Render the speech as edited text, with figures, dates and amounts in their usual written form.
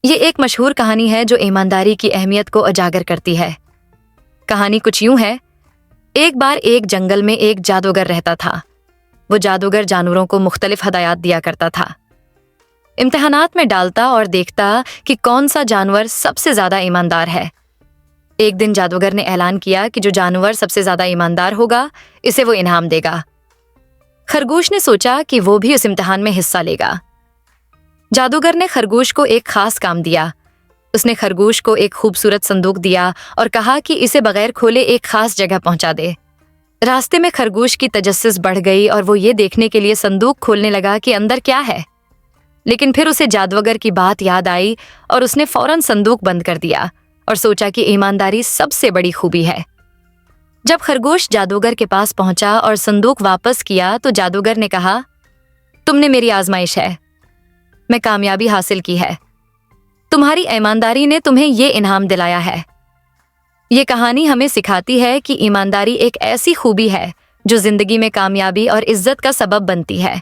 ये एक मशहूर कहानी है जो ईमानदारी की अहमियत को उजागर करती है। कहानी कुछ यूं है। एक बार एक जंगल में एक जादूगर रहता था। वो जादूगर जानवरों को मुख्तलिफ हदायत दिया करता था। इम्तिहानात में डालता और देखता कि कौन सा जानवर सबसे ज्यादा ईमानदार है। एक दिन जादूगर ने ऐलान किया कि जो जानवर सबसे ज्यादा ईमानदार होगा इसे वो इनाम देगा। खरगोश ने सोचा कि वो भी उस इम्तिहान में हिस्सा लेगा। जादूगर ने खरगोश को एक खास काम दिया। उसने खरगोश को एक खूबसूरत संदूक दिया और कहा कि इसे बगैर खोले एक खास जगह पहुंचा दे। रास्ते में खरगोश की तजस्सुस बढ़ गई और वो ये देखने के लिए संदूक खोलने लगा कि अंदर क्या है। लेकिन फिर उसे जादूगर की बात याद आई और उसने फौरन संदूक बंद कर दिया और सोचा कि ईमानदारी सबसे बड़ी खूबी है। जब खरगोश जादूगर के पास पहुंचा और संदूक वापस किया तो जादूगर ने कहा, तुमने मेरी आजमाइश है, मैं कामयाबी हासिल की है। तुम्हारी ईमानदारी ने तुम्हें ये इनाम दिलाया है। ये कहानी हमें सिखाती है कि ईमानदारी एक ऐसी खूबी है जो जिंदगी में कामयाबी और इज्जत का सबब बनती है।